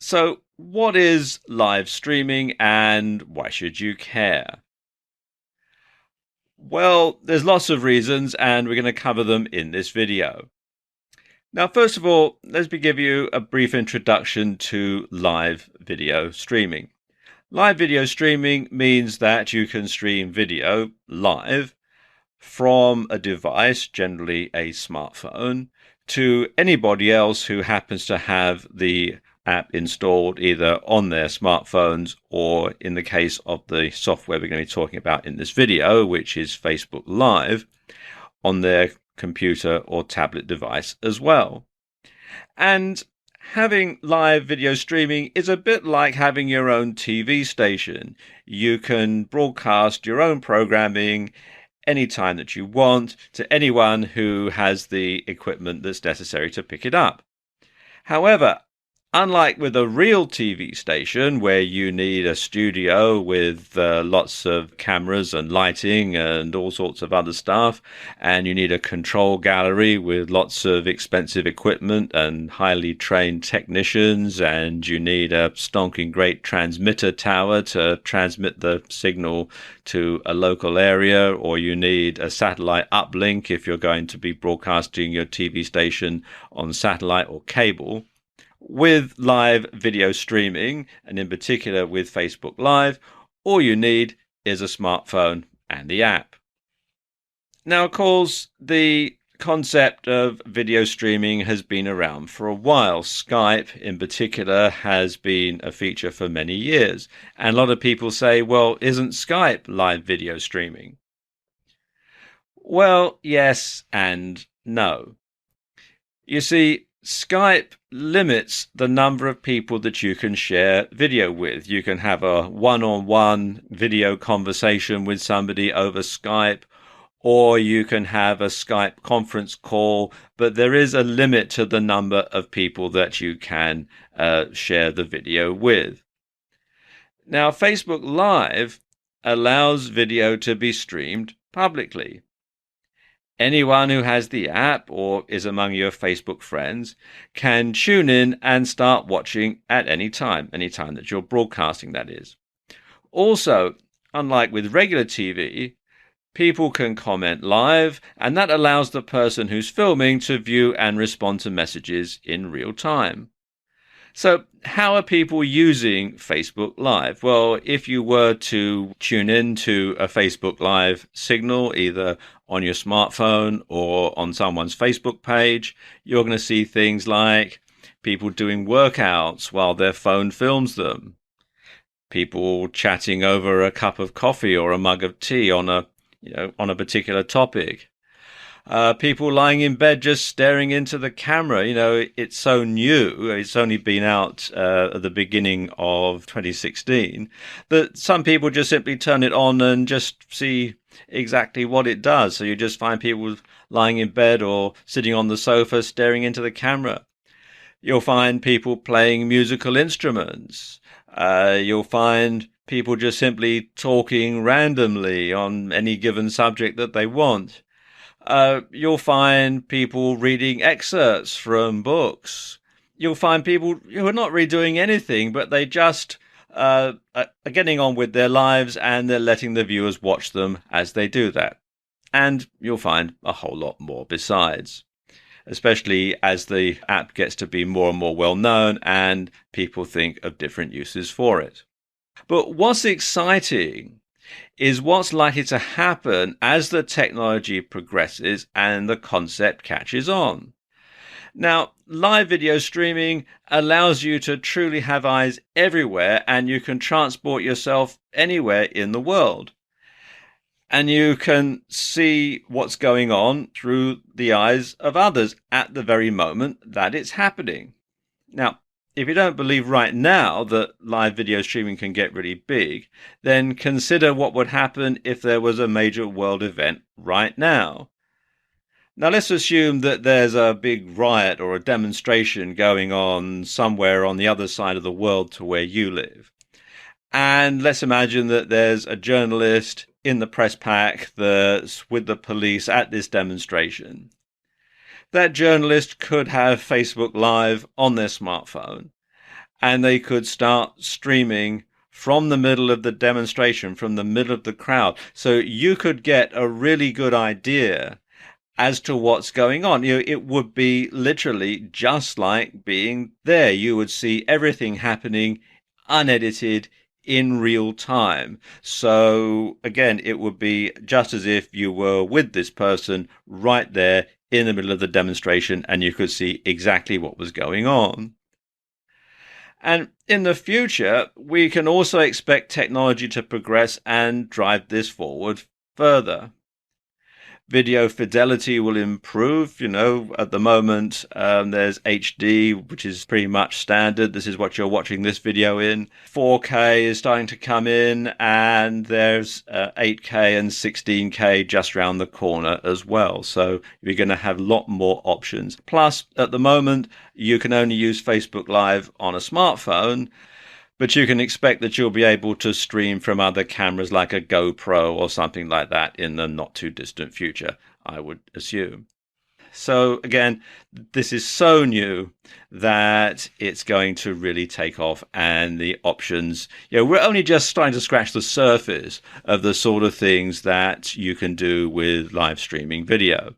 So, what is live streaming and why should you care? Well, there's lots of reasons and we're going to cover them in this video. Now, first of all, let me give you a brief introduction to live video streaming. Live video streaming means that you can stream video live from a device, generally a smartphone, to anybody else who happens to have the app installed either on their smartphones or, in the case of the software we're going to be talking about in this video, which is Facebook Live, on their computer or tablet device as well. And having live video streaming is a bit like having your own TV station. You can broadcast your own programming anytime that you want to anyone who has the equipment that's necessary to pick it up. However, unlike with a real TV station where you need a studio with lots of cameras and lighting and all sorts of other stuff, and you need a control gallery with lots of expensive equipment and highly trained technicians, and you need a stonking great transmitter tower to transmit the signal to a local area, or you need a satellite uplink if you're going to be broadcasting your TV station on satellite or cable. With live video streaming, and in particular with Facebook Live, all you need is a smartphone and the app. Now, of course, the concept of video streaming has been around for a while. Skype, in particular, has been a feature for many years. And a lot of people say, well, isn't Skype live video streaming? Well, yes and no. You see, Skype limits the number of people that you can share video with. You can have a one-on-one video conversation with somebody over Skype, or you can have a Skype conference call, but there is a limit to the number of people that you can share the video with. Now, Facebook Live allows video to be streamed publicly. Anyone who has the app or is among your Facebook friends can tune in and start watching at any time that you're broadcasting, that is. Also, unlike with regular TV, people can comment live, and that allows the person who's filming to view and respond to messages in real time. So how are people using Facebook Live? Well, if you were to tune in to a Facebook Live signal, either on your smartphone or on someone's Facebook page, you're going to see things like people doing workouts while their phone films them, people chatting over a cup of coffee or a mug of tea on a particular topic. People lying in bed just staring into the camera. It's so new. It's only been out at the beginning of 2016 that some people just simply turn it on and just see exactly what it does. So you just find people lying in bed or sitting on the sofa staring into the camera. You'll find people playing musical instruments. You'll find people just simply talking randomly on any given subject that they want. You'll find people reading excerpts from books. You'll find people who are not really doing anything, but they just are getting on with their lives and they're letting the viewers watch them as they do that. And you'll find a whole lot more besides, especially as the app gets to be more and more well known and people think of different uses for it. But what's exciting is what's likely to happen as the technology progresses and the concept catches on. Now, live video streaming allows you to truly have eyes everywhere, and you can transport yourself anywhere in the world. And you can see what's going on through the eyes of others at the very moment that it's happening. Now, if you don't believe right now that live video streaming can get really big, then consider what would happen if there was a major world event right now. Now, let's assume that there's a big riot or a demonstration going on somewhere on the other side of the world to where you live. And let's imagine that there's a journalist in the press pack that's with the police at this demonstration. That journalist could have Facebook Live on their smartphone, and they could start streaming from the middle of the demonstration, from the middle of the crowd. So you could get a really good idea as to what's going on. It would be literally just like being there. You would see everything happening unedited in real time. So again, it would be just as if you were with this person right there in the middle of the demonstration, and you could see exactly what was going on. And in the future, we can also expect technology to progress and drive this forward further. Video fidelity will improve. At the moment, there's HD, which is pretty much standard. This is what you're watching this video in. 4K is starting to come in, and there's 8K and 16K just around the corner as well. So you're going to have a lot more options. Plus, at the moment, you can only use Facebook Live on a smartphone, but you can expect that you'll be able to stream from other cameras like a GoPro or something like that in the not too distant future, I would assume. So again, this is so new that it's going to really take off, and the options, we're only just starting to scratch the surface of the sort of things that you can do with live streaming video.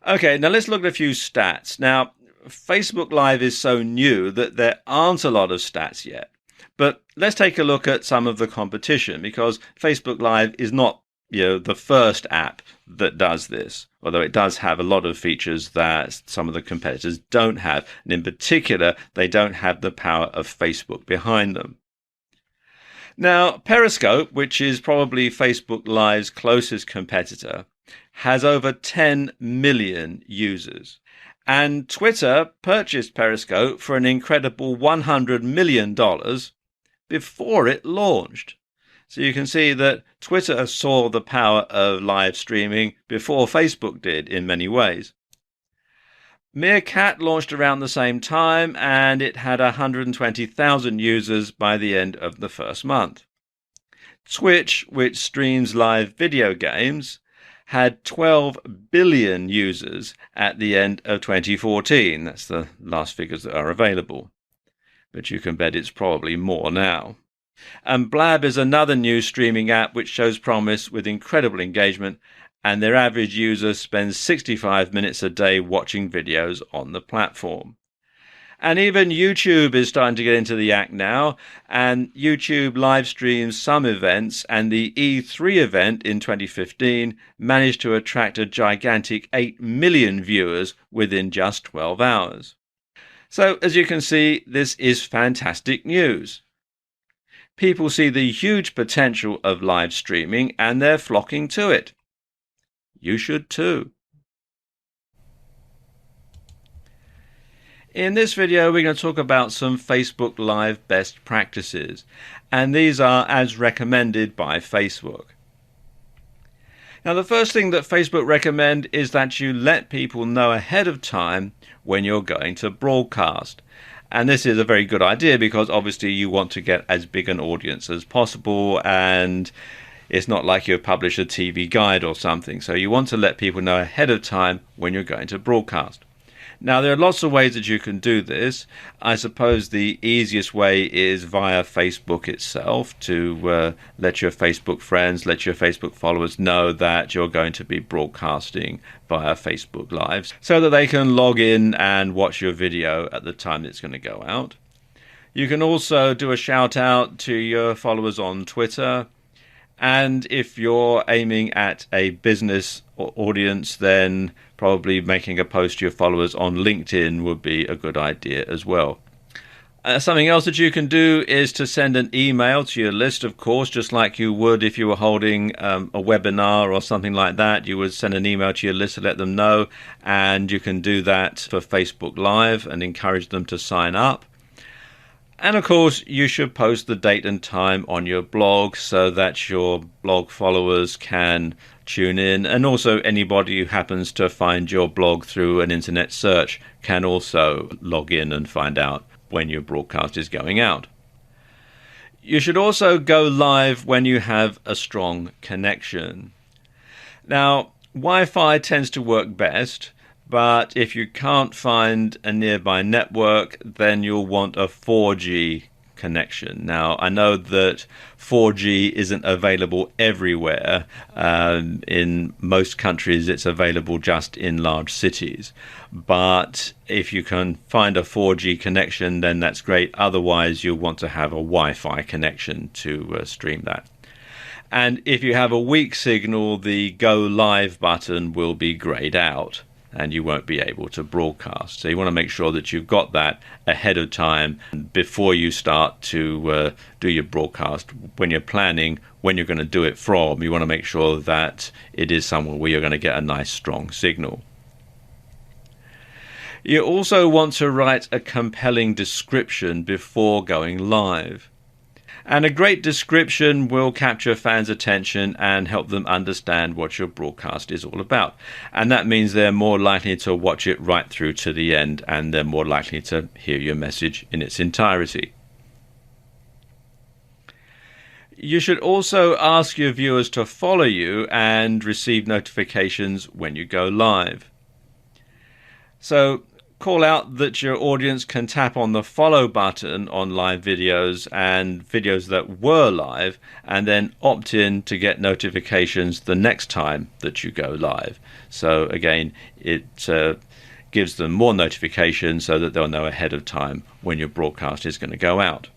Okay, now let's look at a few stats. Now, Facebook Live is so new that there aren't a lot of stats yet. But let's take a look at some of the competition, because Facebook Live is not, the first app that does this, although it does have a lot of features that some of the competitors don't have. And in particular, they don't have the power of Facebook behind them. Now, Periscope, which is probably Facebook Live's closest competitor, has over 10 million users. And Twitter purchased Periscope for an incredible $100 million before it launched. So you can see that Twitter saw the power of live streaming before Facebook did in many ways. Meerkat launched around the same time, and it had 120,000 users by the end of the first month. Twitch, which streams live video games, had 12 billion users at the end of 2014. That's the last figures that are available. But you can bet it's probably more now. And Blab is another new streaming app which shows promise with incredible engagement, and their average user spends 65 minutes a day watching videos on the platform. And even YouTube is starting to get into the act now, and YouTube live streams some events, and the E3 event in 2015 managed to attract a gigantic 8 million viewers within just 12 hours. So, as you can see, this is fantastic news. People see the huge potential of live streaming, and they're flocking to it. You should too. In this video, we're going to talk about some Facebook Live best practices, and these are as recommended by Facebook. Now, the first thing that Facebook recommend is that you let people know ahead of time when you're going to broadcast. And this is a very good idea because obviously you want to get as big an audience as possible, and it's not like you publish a TV guide or something. So you want to let people know ahead of time when you're going to broadcast. Now, there are lots of ways that you can do this. I suppose the easiest way is via Facebook itself, to let your Facebook friends, let your Facebook followers know that you're going to be broadcasting via Facebook Live, so that they can log in and watch your video at the time it's going to go out. You can also do a shout out to your followers on Twitter. And if you're aiming at a business audience, then probably making a post to your followers on LinkedIn would be a good idea as well. Something else that you can do is to send an email to your list, of course, just like you would if you were holding a webinar or something like that. You would send an email to your list to let them know, and you can do that for Facebook Live and encourage them to sign up. And of course, you should post the date and time on your blog so that your blog followers can tune in. And also anybody who happens to find your blog through an internet search can also log in and find out when your broadcast is going out. You should also go live when you have a strong connection. Now, Wi-Fi tends to work best, But if you can't find a nearby network, then you'll want a 4G connection. Now, I know that 4G isn't available everywhere. In most countries, it's available just in large cities. But if you can find a 4G connection, then that's great. Otherwise, you'll want to have a Wi-Fi connection to stream that. And if you have a weak signal, the Go Live button will be grayed out, and you won't be able to broadcast. So you want to make sure that you've got that ahead of time before you start to do your broadcast. When you're planning when you're going to do it from, you want to make sure that it is somewhere where you're going to get a nice strong signal. You also want to write a compelling description before going live. And a great description will capture fans' attention and help them understand what your broadcast is all about. And that means they're more likely to watch it right through to the end, and they're more likely to hear your message in its entirety. You should also ask your viewers to follow you and receive notifications when you go live. So call out that your audience can tap on the follow button on live videos and videos that were live, and then opt in to get notifications the next time that you go live. So again, it gives them more notifications so that they'll know ahead of time when your broadcast is going to go out.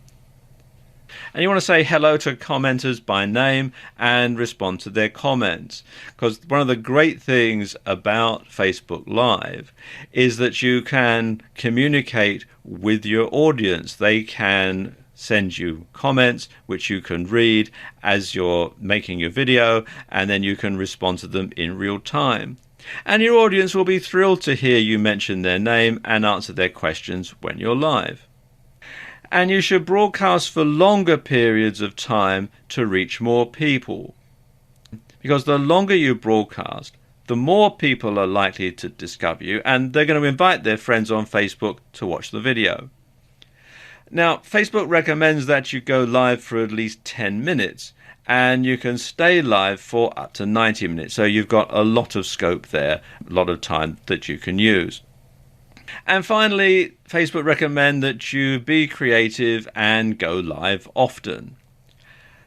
And you want to say hello to commenters by name and respond to their comments. Because one of the great things about Facebook Live is that you can communicate with your audience. They can send you comments which you can read as you're making your video, and then you can respond to them in real time. And your audience will be thrilled to hear you mention their name and answer their questions when you're live. And you should broadcast for longer periods of time to reach more people. Because the longer you broadcast, the more people are likely to discover you, and they're going to invite their friends on Facebook to watch the video. Now, Facebook recommends that you go live for at least 10 minutes, and you can stay live for up to 90 minutes. So you've got a lot of scope there, a lot of time that you can use. And finally, Facebook recommend that you be creative and go live often.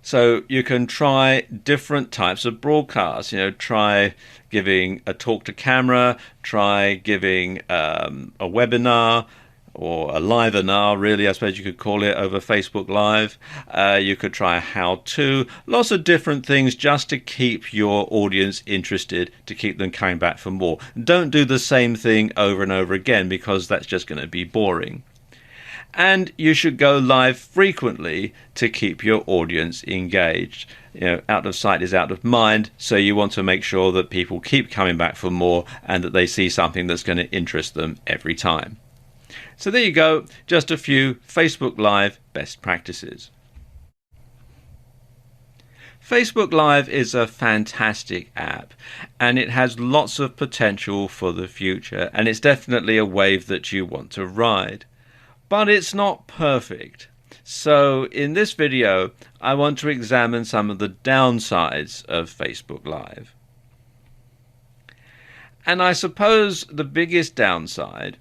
So you can try different types of broadcasts. Try giving a talk to camera, try giving a webinar, or a live-inar, really, I suppose you could call it, over Facebook Live. You could try a how-to, lots of different things just to keep your audience interested, to keep them coming back for more. Don't do the same thing over and over again, because that's just going to be boring. And you should go live frequently to keep your audience engaged. Out of sight is out of mind, so you want to make sure that people keep coming back for more and that they see something that's going to interest them every time. So there you go, just a few Facebook Live best practices. Facebook Live is a fantastic app, and it has lots of potential for the future, and it's definitely a wave that you want to ride. But it's not perfect. So in this video, I want to examine some of the downsides of Facebook Live. And I suppose the biggest downside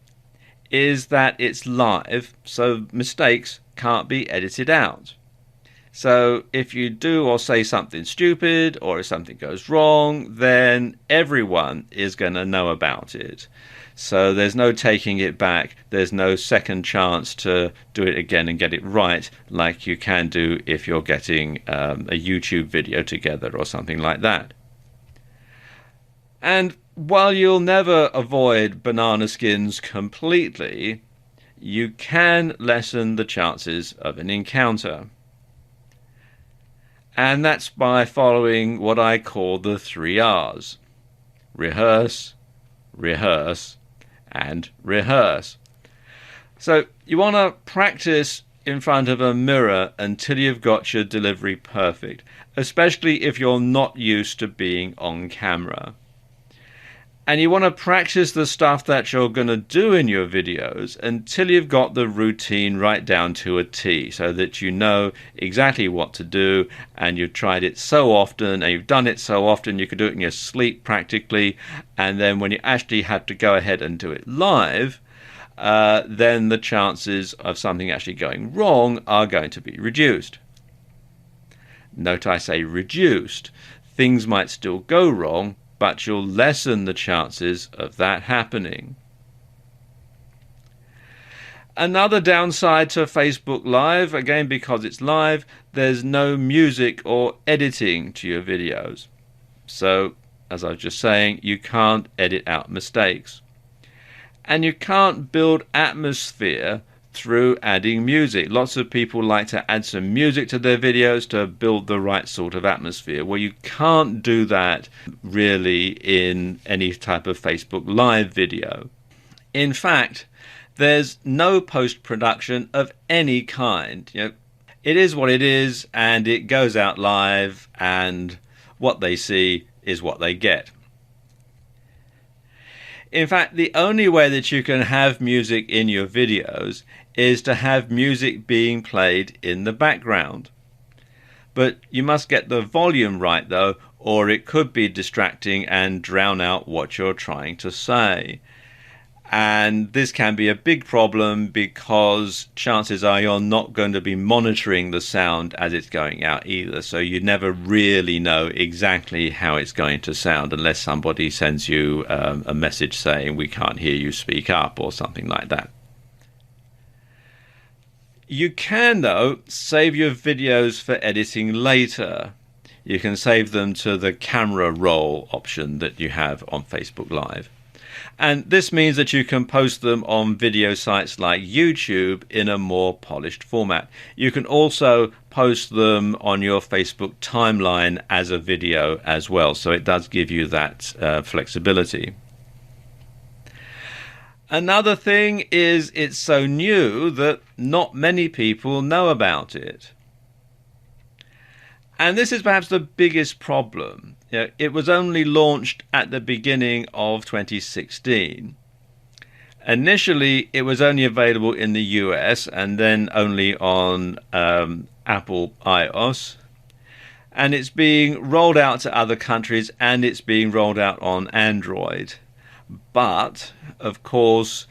is that it's live, so mistakes can't be edited out. So if you do or say something stupid, or if something goes wrong, then everyone is going to know about it. So there's no taking it back. There's no second chance to do it again and get it right, like you can do if you're getting a YouTube video together or something like that. And while you'll never avoid banana skins completely, you can lessen the chances of an encounter. And that's by following what I call the 3 R's. Rehearse, rehearse, and rehearse. So you want to practice in front of a mirror until you've got your delivery perfect, especially if you're not used to being on camera. And you want to practice the stuff that you're going to do in your videos until you've got the routine right down to a T, so that you know exactly what to do, and you've tried it so often and you've done it so often you could do it in your sleep practically, and then when you actually have to go ahead and do it live, then the chances of something actually going wrong are going to be reduced. Note I say reduced. Things might still go wrong, but you'll lessen the chances of that happening. Another downside to Facebook Live, again because it's live, there's no music or editing to your videos. So, as I was just saying, you can't edit out mistakes. And you can't build atmosphere through adding music. Lots of people like to add some music to their videos to build the right sort of atmosphere. Well, you can't do that really in any type of Facebook Live video. In fact, there's no post-production of any kind. It is what it is, and it goes out live, and what they see is what they get. In fact, the only way that you can have music in your videos is to have music being played in the background. But you must get the volume right though, or it could be distracting and drown out what you're trying to say. And this can be a big problem because chances are you're not going to be monitoring the sound as it's going out either. So you never really know exactly how it's going to sound unless somebody sends you a message saying we can't hear you, speak up, or something like that. You can, though, save your videos for editing later. You can save them to the camera roll option that you have on Facebook Live. And this means that you can post them on video sites like YouTube in a more polished format. You can also post them on your Facebook timeline as a video as well. So it does give you that flexibility. Another thing is it's so new that not many people know about it. And this is perhaps the biggest problem. It was only launched at the beginning of 2016. Initially, it was only available in the US and then only on Apple iOS. And it's being rolled out to other countries, and it's being rolled out on Android. But, of course,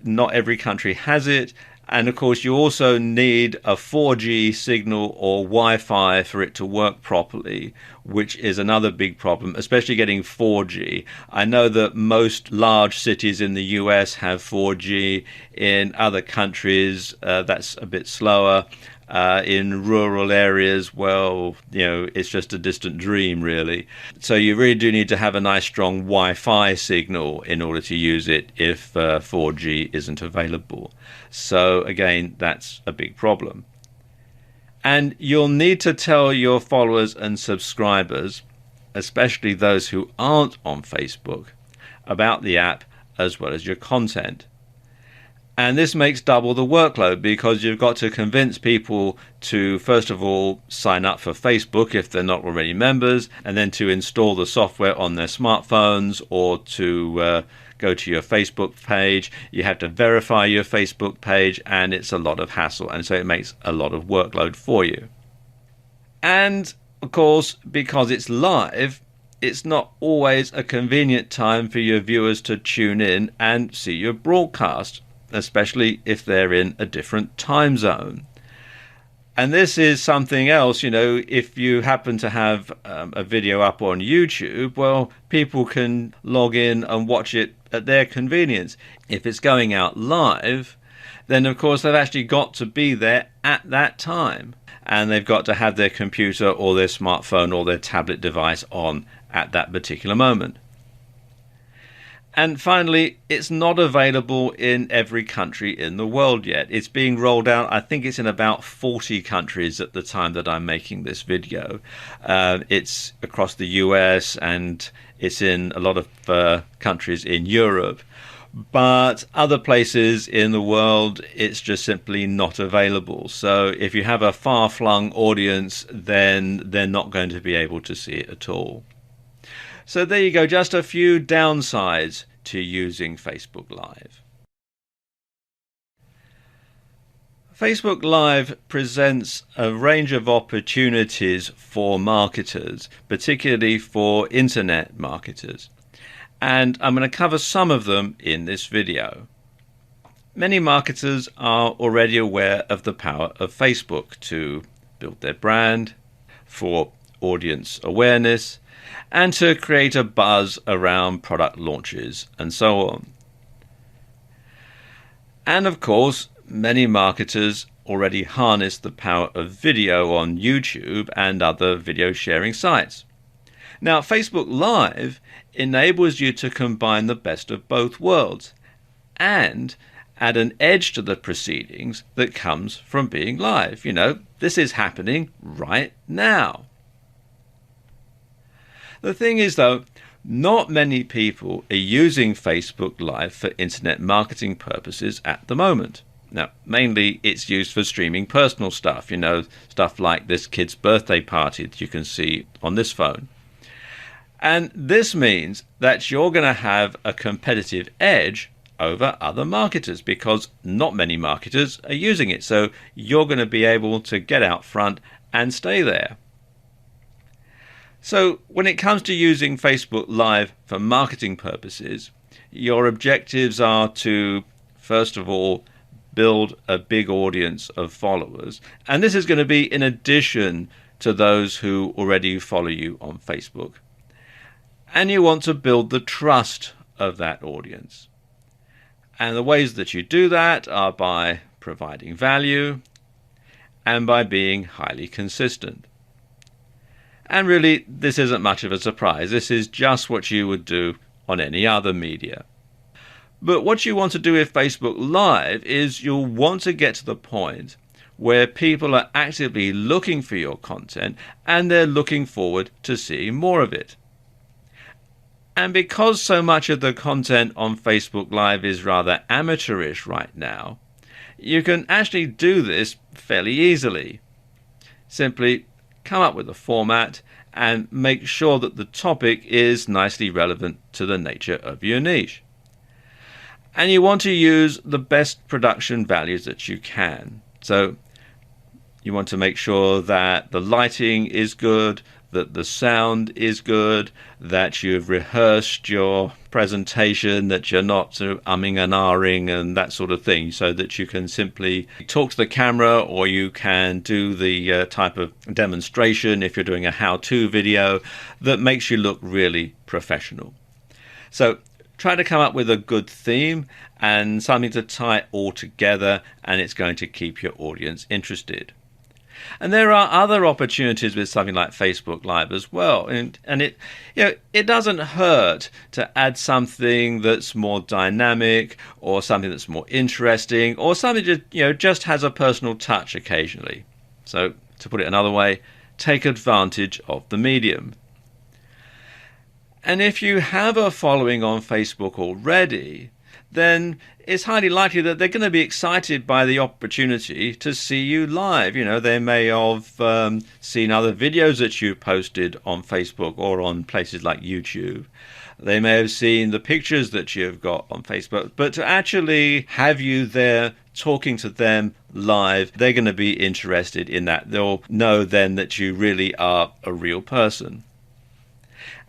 not every country has it. And of course, you also need a 4G signal or Wi-Fi for it to work properly, which is another big problem, especially getting 4G. I know that most large cities in the US have 4G. In other countries, that's a bit slower. In rural areas, well, it's just a distant dream, really. So you really do need to have a nice strong Wi-Fi signal in order to use it if 4G isn't available. So again, that's a big problem. And you'll need to tell your followers and subscribers, especially those who aren't on Facebook, about the app as well as your content. And this makes double the workload because you've got to convince people to, first of all, sign up for Facebook if they're not already members, and then to install the software on their smartphones or to go to your Facebook page. You have to verify your Facebook page, and it's a lot of hassle. And so it makes a lot of workload for you. And, of course, because it's live, it's not always a convenient time for your viewers to tune in and see your broadcast, especially if they're in a different time zone. And this is something else, if you happen to have a video up on YouTube, well, people can log in and watch it at their convenience. If it's going out live, then of course they've actually got to be there at that time. And they've got to have their computer or their smartphone or their tablet device on at that particular moment. And finally, it's not available in every country in the world yet. It's being rolled out, I think it's in about 40 countries at the time that I'm making this video. It's across the US and it's in a lot of countries in Europe. But other places in the world, it's just simply not available. So if you have a far-flung audience, then they're not going to be able to see it at all. So there you go, just a few downsides to using Facebook Live. Facebook Live presents a range of opportunities for marketers, particularly for internet marketers. And I'm going to cover some of them in this video. Many marketers are already aware of the power of Facebook to build their brand, for audience awareness, and to create a buzz around product launches and so on. And of course, many marketers already harness the power of video on YouTube and other video sharing sites. Now, Facebook Live enables you to combine the best of both worlds and add an edge to the proceedings that comes from being live. You know, this is happening right now. The thing is, though, not many people are using Facebook Live for internet marketing purposes at the moment. Now, mainly it's used for streaming personal stuff, you know, stuff like this kid's birthday party that you can see on this phone. And this means that you're going to have a competitive edge over other marketers because not many marketers are using it. So you're going to be able to get out front and stay there. So when it comes to using Facebook Live for marketing purposes, your objectives are to, first of all, build a big audience of followers. And this is going to be in addition to those who already follow you on Facebook. And you want to build the trust of that audience. And the ways that you do that are by providing value and by being highly consistent. And really, this isn't much of a surprise. This is just what you would do on any other media. But what you want to do with Facebook Live is you'll want to get to the point where people are actively looking for your content and they're looking forward to seeing more of it. And because so much of the content on Facebook Live is rather amateurish right now, you can actually do this fairly easily. Simply come up with a format and make sure that the topic is nicely relevant to the nature of your niche. And you want to use the best production values that you can. So you want to make sure that the lighting is good, that the sound is good, that you've rehearsed your presentation, that you're not sort of umming and ahhing and that sort of thing, so that you can simply talk to the camera, or you can do the type of demonstration if you're doing a how-to video that makes you look really professional. So try to come up with a good theme and something to tie it all together, and it's going to keep your audience interested. And there are other opportunities with something like Facebook Live as well. And it doesn't hurt to add something that's more dynamic, or something that's more interesting, or something that just has a personal touch occasionally. So to put it another way, take advantage of the medium. And if you have a following on Facebook already, then it's highly likely that they're going to be excited by the opportunity to see you live. They may have seen other videos that you posted on Facebook or on places like YouTube. They may have seen the pictures that you've got on Facebook. But to actually have you there talking to them live, they're going to be interested in that. They'll know then that you really are a real person.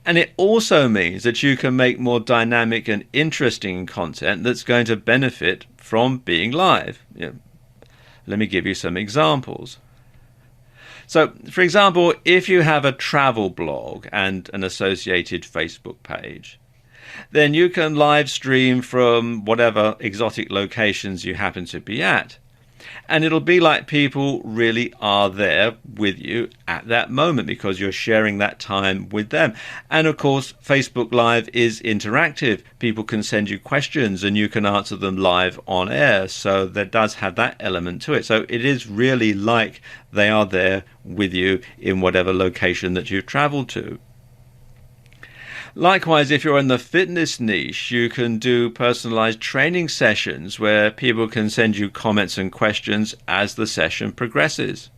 And it also means that you can make more dynamic and interesting content that's going to benefit from being live. Let me give you some examples. So, for example, if you have a travel blog and an associated Facebook page, then you can live stream from whatever exotic locations you happen to be at. And it'll be like people really are there with you at that moment because you're sharing that time with them. And of course, Facebook Live is interactive. People can send you questions and you can answer them live on air. So there does have that element to it. So it is really like they are there with you in whatever location that you've traveled to. Likewise, if you're in the fitness niche, you can do personalized training sessions where people can send you comments and questions as the session progresses.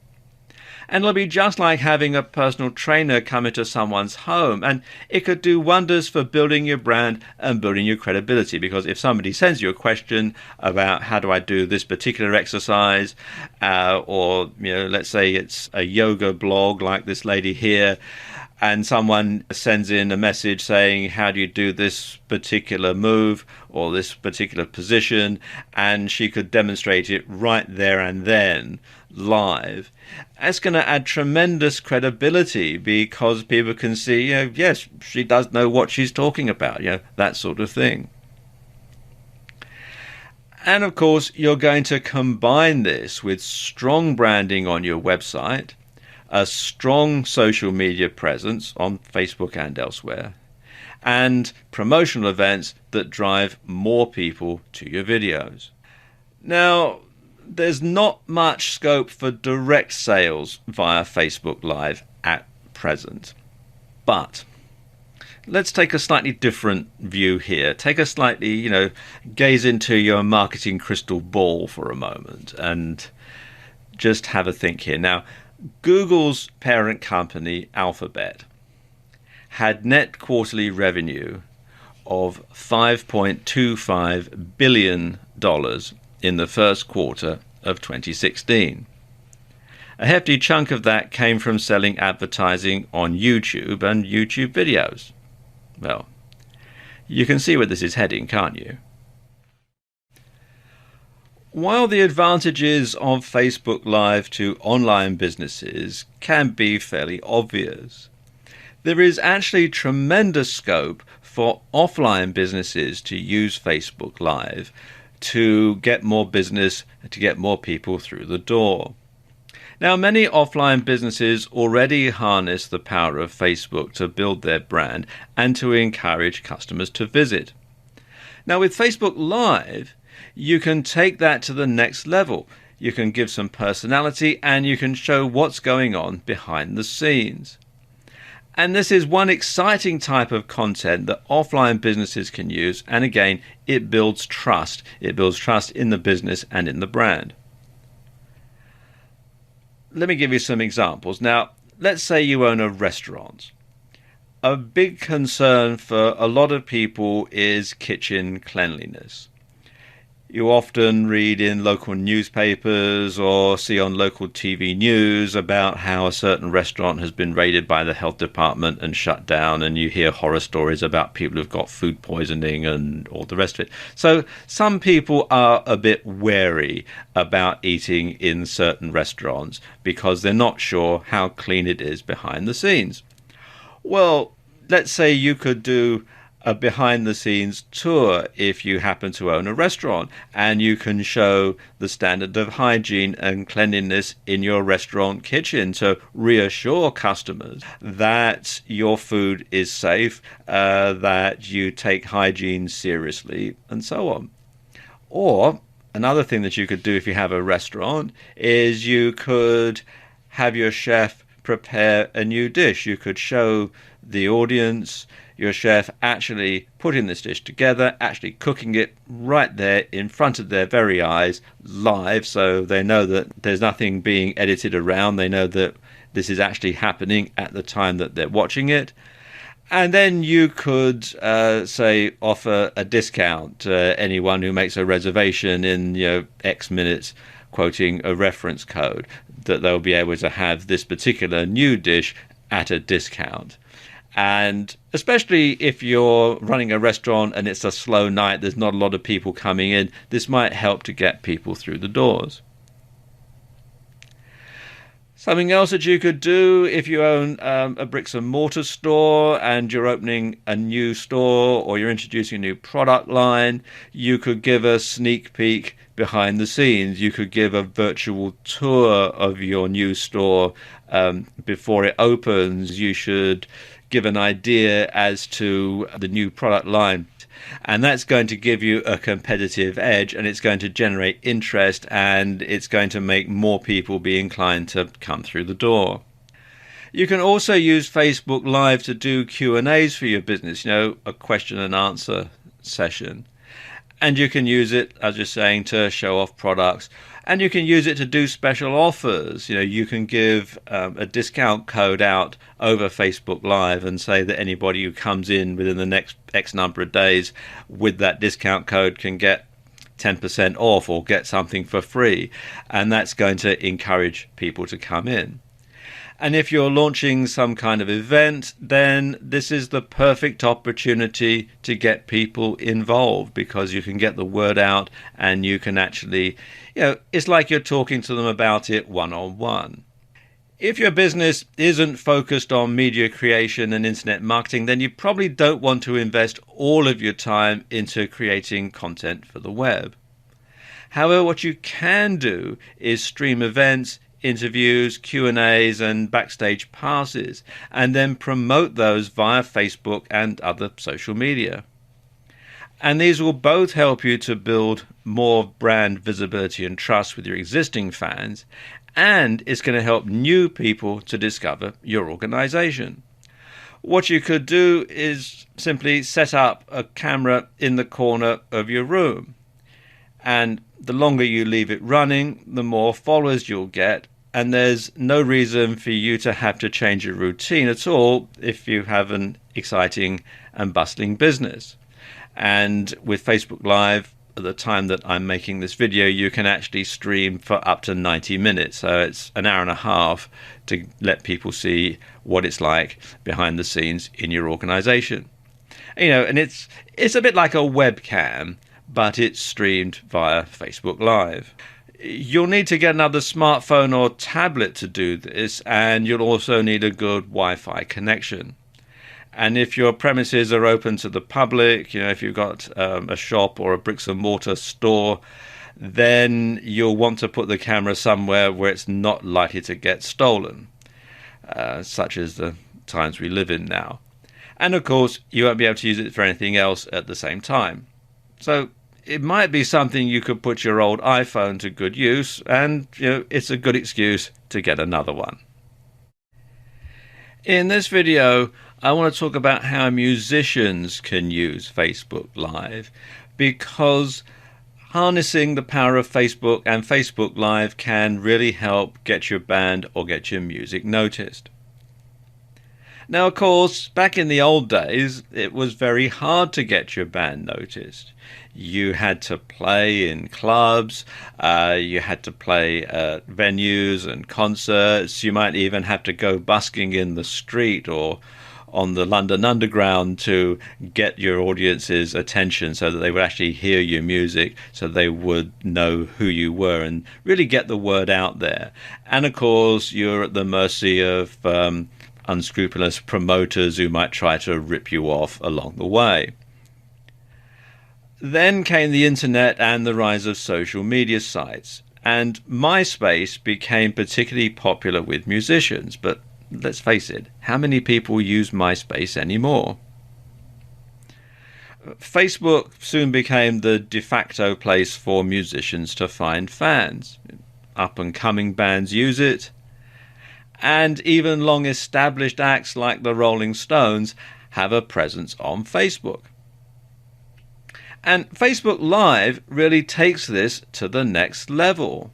And it'll be just like having a personal trainer come into someone's home. And it could do wonders for building your brand and building your credibility. Because if somebody sends you a question about how do I do this particular exercise, or let's say it's a yoga blog like this lady here, and someone sends in a message saying, how do you do this particular move or this particular position? And she could demonstrate it right there and then, live. That's going to add tremendous credibility because people can see, yes, she does know what she's talking about, that sort of thing. And of course, you're going to combine this with strong branding on your website, a strong social media presence on Facebook and elsewhere, and promotional events that drive more people to your videos. Now, there's not much scope for direct sales via Facebook Live at present, but let's take a slightly different view here. Take a slightly, gaze into your marketing crystal ball for a moment and just have a think here. Now, Google's parent company, Alphabet, had net quarterly revenue of $5.25 billion in the first quarter of 2016. A hefty chunk of that came from selling advertising on YouTube and YouTube videos. Well, you can see where this is heading, can't you? While the advantages of Facebook Live to online businesses can be fairly obvious, there is actually tremendous scope for offline businesses to use Facebook Live to get more business, to get more people through the door. Now, many offline businesses already harness the power of Facebook to build their brand and to encourage customers to visit. Now, with Facebook Live, you can take that to the next level. You can give some personality and you can show what's going on behind the scenes. And this is one exciting type of content that offline businesses can use. And again, it builds trust. It builds trust in the business and in the brand. Let me give you some examples. Now, let's say you own a restaurant. A big concern for a lot of people is kitchen cleanliness. You often read in local newspapers or see on local TV news about how a certain restaurant has been raided by the health department and shut down, and you hear horror stories about people who've got food poisoning and all the rest of it. So some people are a bit wary about eating in certain restaurants because they're not sure how clean it is behind the scenes. Well, let's say you could do a behind-the-scenes tour if you happen to own a restaurant, and you can show the standard of hygiene and cleanliness in your restaurant kitchen to reassure customers that your food is safe, that you take hygiene seriously, and so on. Or another thing that you could do if you have a restaurant is you could have your chef prepare a new dish. You could show the audience your chef actually putting this dish together, actually cooking it right there in front of their very eyes, live, so they know that there's nothing being edited around. They know that this is actually happening at the time that they're watching it. And then you could, say, offer a discount to anyone who makes a reservation in X minutes, quoting a reference code, that they'll be able to have this particular new dish at a discount. And especially if you're running a restaurant and it's a slow night, there's not a lot of people coming in, this might help to get people through the doors. Something else that you could do if you own a bricks and mortar store and you're opening a new store or you're introducing a new product line, you could give a sneak peek behind the scenes. You could give a virtual tour of your new store before it opens. You should give an idea as to the new product line. And that's going to give you a competitive edge, and it's going to generate interest, and it's going to make more people be inclined to come through the door. You can also use Facebook Live to do Q&As for your business, a question and answer session. And you can use it, as you're saying, to show off products. And you can use it to do special offers. You can give a discount code out over Facebook Live and say that anybody who comes in within the next X number of days with that discount code can get 10% off or get something for free. And that's going to encourage people to come in. And if you're launching some kind of event, then this is the perfect opportunity to get people involved, because you can get the word out and you can actually, it's like you're talking to them about it one-on-one. If your business isn't focused on media creation and internet marketing, then you probably don't want to invest all of your time into creating content for the web. However, what you can do is stream events, interviews, Q&As and backstage passes, and then promote those via Facebook and other social media. And these will both help you to build more brand visibility and trust with your existing fans, and it's going to help new people to discover your organization. What you could do is simply set up a camera in the corner of your room, and the longer you leave it running, the more followers you'll get, and there's no reason for you to have to change your routine at all if you have an exciting and bustling business. And with Facebook Live, at the time that I'm making this video, you can actually stream for up to 90 minutes. So it's an hour and a half to let people see what it's like behind the scenes in your organization. And it's a bit like a webcam, but it's streamed via Facebook Live. You'll need to get another smartphone or tablet to do this, and you'll also need a good Wi-Fi connection. And if your premises are open to the public, if you've got a shop or a bricks and mortar store, then you'll want to put the camera somewhere where it's not likely to get stolen, such as the times we live in now. And of course, you won't be able to use it for anything else at the same time. So it might be something you could put your old iPhone to good use, and it's a good excuse to get another one. In this video, I want to talk about how musicians can use Facebook Live, because harnessing the power of Facebook and Facebook Live can really help get your band or get your music noticed. Now, of course, back in the old days, it was very hard to get your band noticed. You had to play in clubs, you had to play at venues and concerts, you might even have to go busking in the street or on the London Underground to get your audience's attention so that they would actually hear your music, so they would know who you were and really get the word out there. And of course, you're at the mercy of unscrupulous promoters who might try to rip you off along the way. Then came the internet and the rise of social media sites, and MySpace became particularly popular with musicians. But let's face it, how many people use MySpace anymore? Facebook soon became the de facto place for musicians to find fans. Up-and-coming bands use it, and even long-established acts like the Rolling Stones have a presence on Facebook. And Facebook Live really takes this to the next level,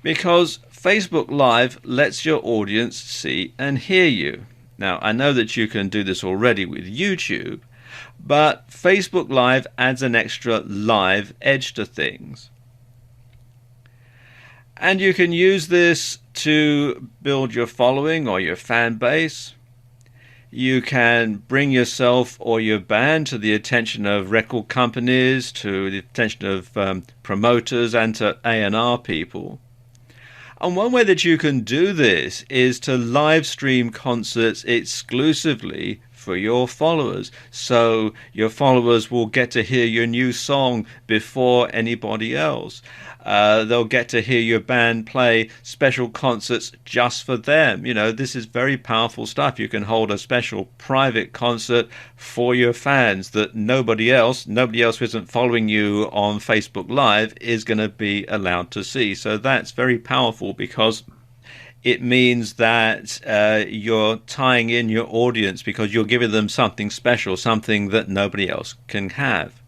because Facebook Live lets your audience see and hear you. Now, I know that you can do this already with YouTube, but Facebook Live adds an extra live edge to things. And you can use this to build your following or your fan base. You can bring yourself or your band to the attention of record companies, to the attention of promoters and to A&R people. And one way that you can do this is to live stream concerts exclusively for your followers. So your followers will get to hear your new song before anybody else. They'll get to hear your band play special concerts just for them. This is very powerful stuff. You can hold a special private concert for your fans that nobody else who isn't following you on Facebook Live is going to be allowed to see. So that's very powerful, because it means that you're tying in your audience, because you're giving them something special, something that nobody else can have.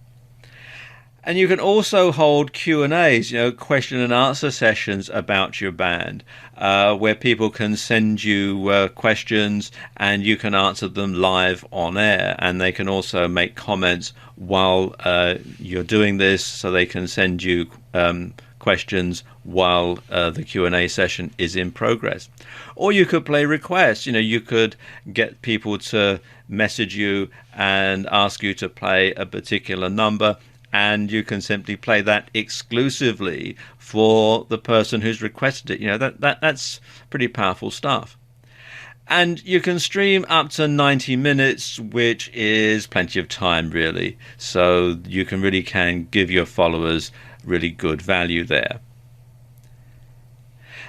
And you can also hold Q&As, question and answer sessions about your band, where people can send you questions and you can answer them live on air. And they can also make comments while you're doing this, so they can send you questions while the Q&A session is in progress. Or you could play requests. You could get people to message you and ask you to play a particular number, and you can simply play that exclusively for the person who's requested it. That's pretty powerful stuff. And you can stream up to 90 minutes, which is plenty of time, really. So you can give your followers really good value there.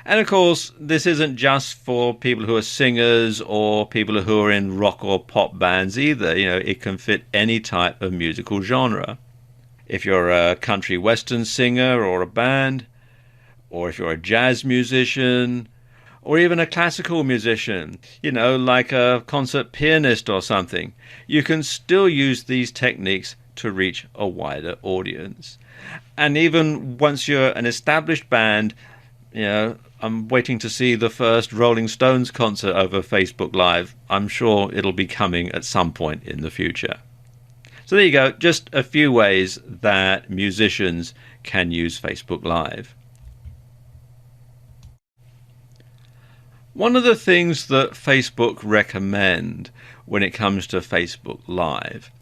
And of course, this isn't just for people who are singers or people who are in rock or pop bands either. It can fit any type of musical genre. If you're a country western singer or a band, or if you're a jazz musician, or even a classical musician, like a concert pianist or something, you can still use these techniques to reach a wider audience. And even once you're an established band, I'm waiting to see the first Rolling Stones concert over Facebook Live. I'm sure it'll be coming at some point in the future. So there you go, just a few ways that musicians can use Facebook Live. One of the things that Facebook recommend when it comes to Facebook Live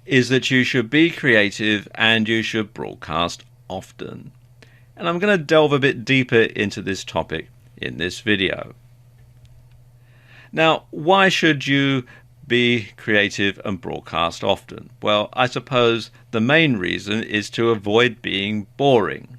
is that you should be creative and you should broadcast often. And I'm going to delve a bit deeper into this topic in this video. Now, why should you be creative and broadcast often? Well, I suppose the main reason is to avoid being boring.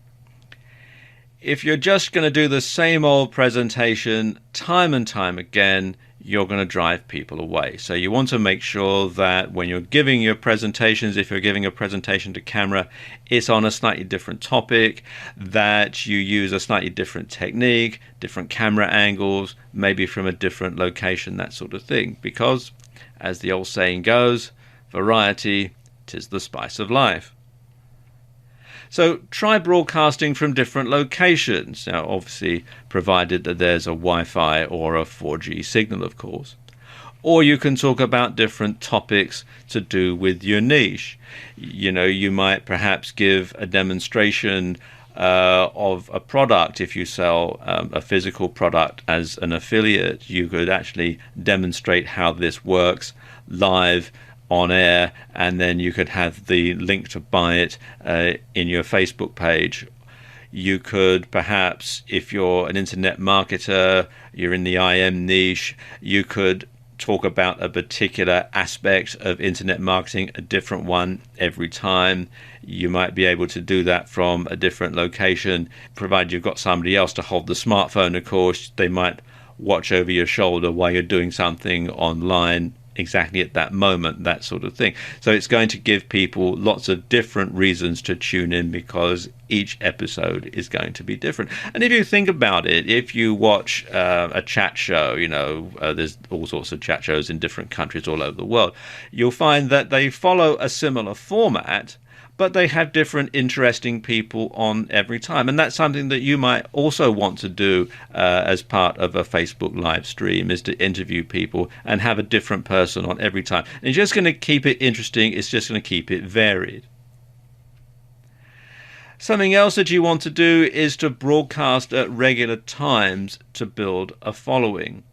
If you're just going to do the same old presentation time and time again, you're going to drive people away. So you want to make sure that when you're giving your presentations, if you're giving a presentation to camera, it's on a slightly different topic, that you use a slightly different technique, different camera angles, maybe from a different location, that sort of thing. Because, as the old saying goes, variety 'tis the spice of life. So try broadcasting from different locations. Now, obviously, provided that there's a Wi-Fi or a 4G signal, of course. Or you can talk about different topics to do with your niche. You might perhaps give a demonstration of a product. If you sell a physical product as an affiliate, you could actually demonstrate how this works live on air, and then you could have the link to buy it in your Facebook page. You could perhaps, if you're an internet marketer, you're in the IM niche, you could talk about a particular aspect of internet marketing, a different one every time. You might be able to do that from a different location, provided you've got somebody else to hold the smartphone. Of course, they might watch over your shoulder while you're doing something online exactly at that moment, that sort of thing. So it's going to give people lots of different reasons to tune in, because each episode is going to be different. And if you think about it, if you watch a chat show, there's all sorts of chat shows in different countries all over the world, you'll find that they follow a similar format, but they have different interesting people on every time. And that's something that you might also want to do as part of a Facebook live stream, is to interview people and have a different person on every time. And it's just going to keep it interesting. It's just going to keep it varied. Something else that you want to do is to broadcast at regular times to build a following.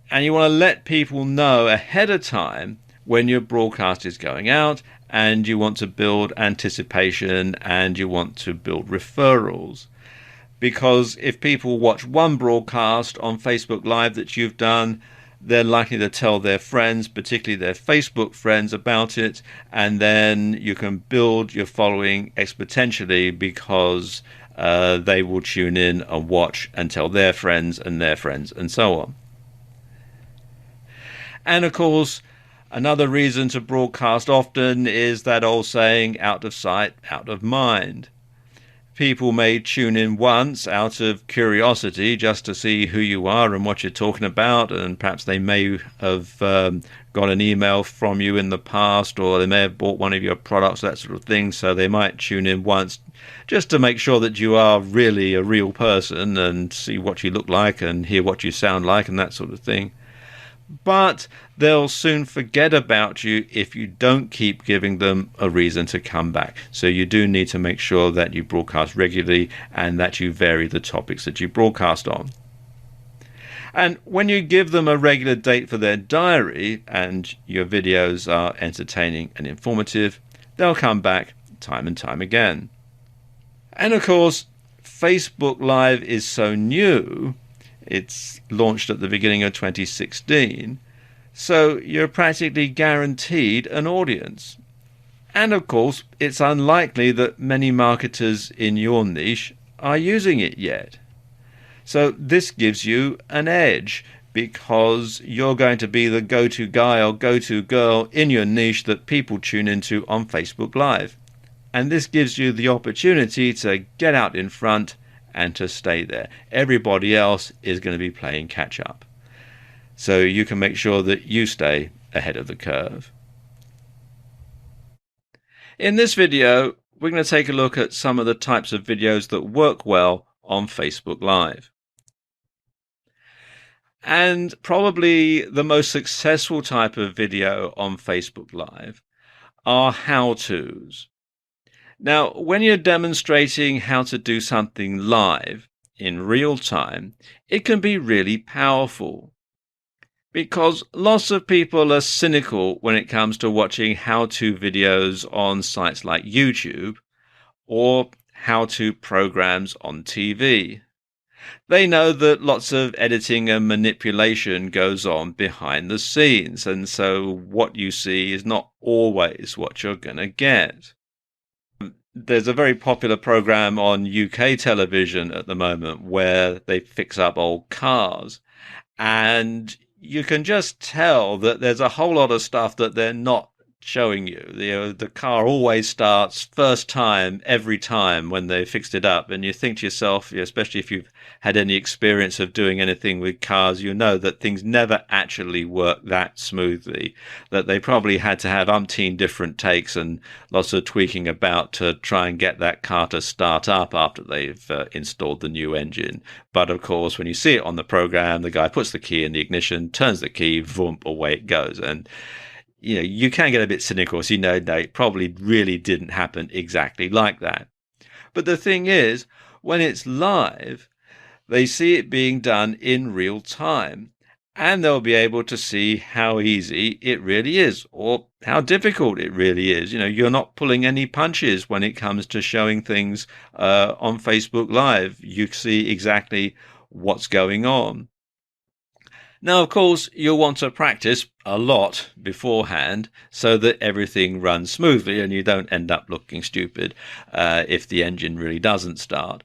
And you want to let people know ahead of time when your broadcast is going out, and you want to build anticipation and you want to build referrals. Because if people watch one broadcast on Facebook Live that you've done, they're likely to tell their friends, particularly their Facebook friends, about it, and then you can build your following exponentially, because they will tune in and watch and tell their friends and so on. And of course, another reason to broadcast often is that old saying, out of sight, out of mind. People may tune in once out of curiosity just to see who you are and what you're talking about, and perhaps they may have got an email from you in the past, or they may have bought one of your products, that sort of thing, so they might tune in once just to make sure that you are really a real person and see what you look like and hear what you sound like and that sort of thing. But they'll soon forget about you if you don't keep giving them a reason to come back. So you do need to make sure that you broadcast regularly and that you vary the topics that you broadcast on. And when you give them a regular date for their diary and your videos are entertaining and informative, they'll come back time and time again. And of course, Facebook Live is so new. It's launched at the beginning of 2016, so you're practically guaranteed an audience. And of course, it's unlikely that many marketers in your niche are using it yet. So this gives you an edge because you're going to be the go-to guy or go-to girl in your niche that people tune into on Facebook Live. And this gives you the opportunity to get out in front and to stay there. Everybody else is going to be playing catch up. So you can make sure that you stay ahead of the curve. In this video, we're going to take a look at some of the types of videos that work well on Facebook Live. And probably the most successful type of video on Facebook Live are how-tos. Now, when you're demonstrating how to do something live in real time, it can be really powerful because lots of people are cynical when it comes to watching how-to videos on sites like YouTube or how-to programs on TV. They know that lots of editing and manipulation goes on behind the scenes, and so what you see is not always what you're going to get. There's a very popular program on UK television at the moment where they fix up old cars, and you can just tell that there's a whole lot of stuff that they're not showing you. The car always starts first time every time when they fixed it up, and you think to yourself, especially if you've had any experience of doing anything with cars, you know that things never actually work that smoothly, that they probably had to have umpteen different takes and lots of tweaking about to try and get that car to start up after they've installed the new engine. But of course, when you see it on the program, the guy puts the key in the ignition, turns the key, boom, away it goes. And you can get a bit cynical, so it probably really didn't happen exactly like that. But the thing is, when it's live, they see it being done in real time, and they'll be able to see how easy it really is, or how difficult it really is. You're not pulling any punches when it comes to showing things on Facebook Live. You see exactly what's going on. Now, of course, you'll want to practice a lot beforehand so that everything runs smoothly and you don't end up looking stupid if the engine really doesn't start.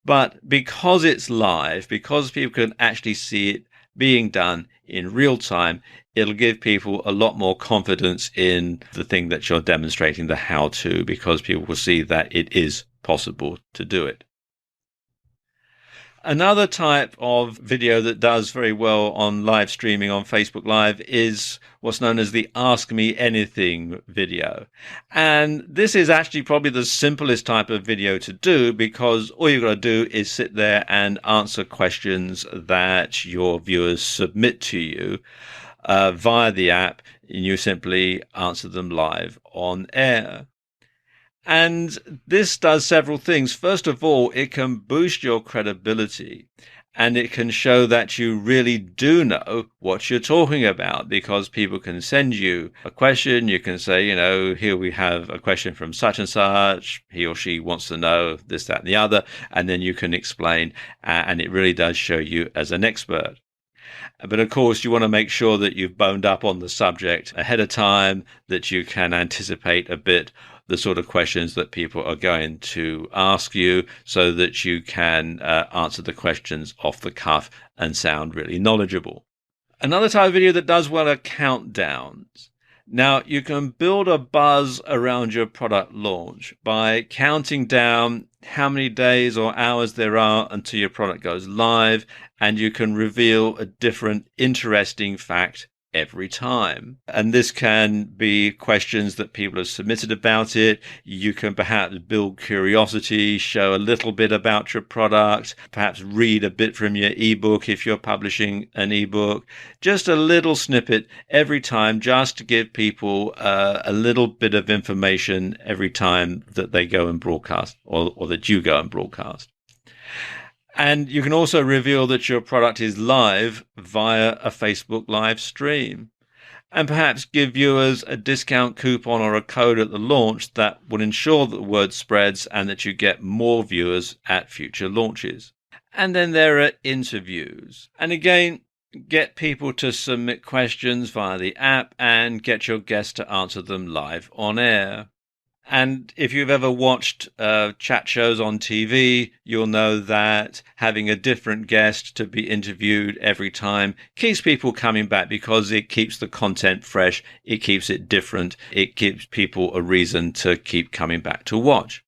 But because it's live, because people can actually see it being done in real time, it'll give people a lot more confidence in the thing that you're demonstrating, the how-to, because people will see that it is possible to do it. Another type of video that does very well on live streaming on Facebook Live is what's known as the Ask Me Anything video. And this is actually probably the simplest type of video to do because all you've got to do is sit there and answer questions that your viewers submit to you via the app, and you simply answer them live on air. And this does several things. First of all, it can boost your credibility and it can show that you really do know what you're talking about because people can send you a question. You can say, here we have a question from such and such. He or she wants to know this, that, and the other. And then you can explain, and it really does show you as an expert. But of course, you want to make sure that you've boned up on the subject ahead of time, that you can anticipate a bit the sort of questions that people are going to ask you so that you can answer the questions off the cuff and sound really knowledgeable. Another type of video that does well are countdowns. Now, you can build a buzz around your product launch by counting down how many days or hours there are until your product goes live, and you can reveal a different interesting fact every time. And this can be questions that people have submitted about it. You can perhaps build curiosity, show a little bit about your product, perhaps read a bit from your ebook if you're publishing an ebook. Just a little snippet every time, just to give people a little bit of information every time that they go and broadcast, or that you go and broadcast. And you can also reveal that your product is live via a Facebook live stream, and perhaps give viewers a discount coupon or a code at the launch that will ensure that the word spreads and that you get more viewers at future launches. And then there are interviews. And again, get people to submit questions via the app and get your guests to answer them live on air. And if you've ever watched chat shows on TV, you'll know that having a different guest to be interviewed every time keeps people coming back, because it keeps the content fresh, it keeps it different, it gives people a reason to keep coming back to watch.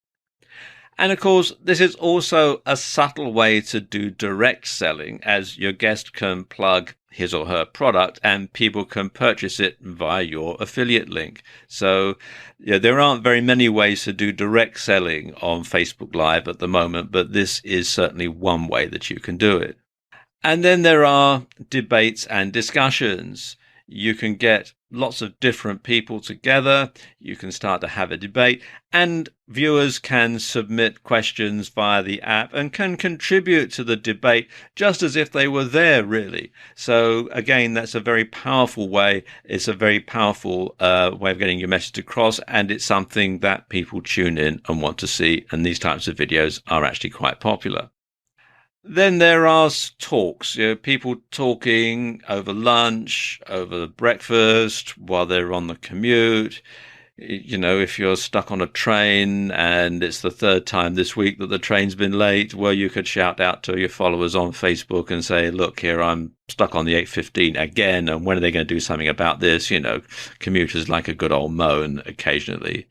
And of course, this is also a subtle way to do direct selling, as your guest can plug his or her product and people can purchase it via your affiliate link. So there aren't very many ways to do direct selling on Facebook Live at the moment, but this is certainly one way that you can do it. And then there are debates and discussions. You can get lots of different people together. You can start to have a debate, and viewers can submit questions via the app and can contribute to the debate just as if they were there, really. So again, that's a very powerful way. It's a very powerful way of getting your message across, and it's something that people tune in and want to see. And these types of videos are actually quite popular. Then there are talks, people talking over lunch, over breakfast, while they're on the commute. If you're stuck on a train and it's the third time this week that the train's been late, well, you could shout out to your followers on Facebook and say, look, here, I'm stuck on the 8:15 again, and when are they going to do something about this? Commuters like a good old moan occasionally.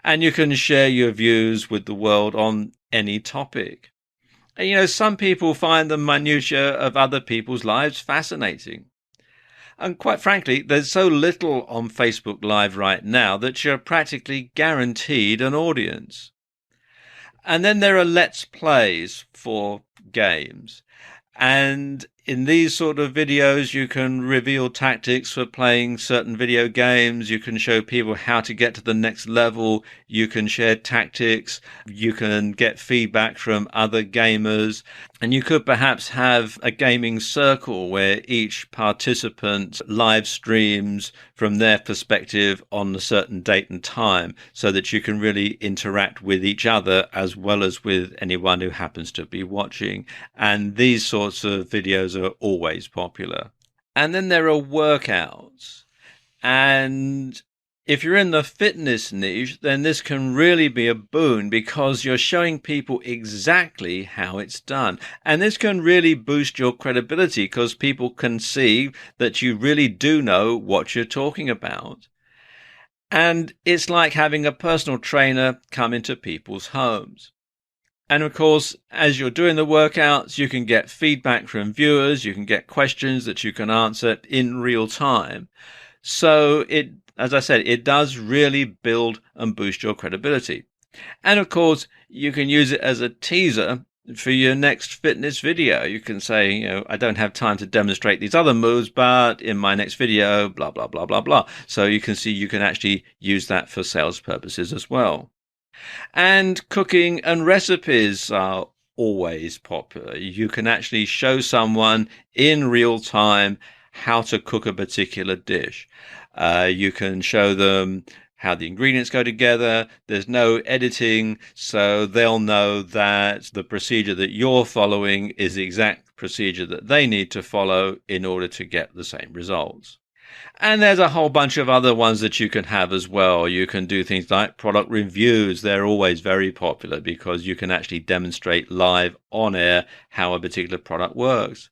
And you can share your views with the world on any topic. And, some people find the minutiae of other people's lives fascinating. And quite frankly, there's so little on Facebook Live right now that you're practically guaranteed an audience. And then there are Let's Plays for games. And in these sort of videos, you can reveal tactics for playing certain video games. You can show people how to get to the next level. You can share tactics. You can get feedback from other gamers. And you could perhaps have a gaming circle where each participant live streams from their perspective on a certain date and time, so that you can really interact with each other as well as with anyone who happens to be watching. And these sorts of videos are always popular. And then there are workouts. And if you're in the fitness niche, then this can really be a boon, because you're showing people exactly how it's done. And this can really boost your credibility, because people can see that you really do know what you're talking about. And it's like having a personal trainer come into people's homes. And of course, as you're doing the workouts, you can get feedback from viewers. You can get questions that you can answer in real time. So as I said, it does really build and boost your credibility. And of course, you can use it as a teaser for your next fitness video. You can say, I don't have time to demonstrate these other moves, but in my next video, blah, blah, blah, blah, blah. So you can see you can actually use that for sales purposes as well. And cooking and recipes are always popular. You can actually show someone in real time how to cook a particular dish. You can show them how the ingredients go together. There's no editing, so they'll know that the procedure that you're following is the exact procedure that they need to follow in order to get the same results. And there's a whole bunch of other ones that you can have as well. You can do things like product reviews. They're always very popular because you can actually demonstrate live on air how a particular product works.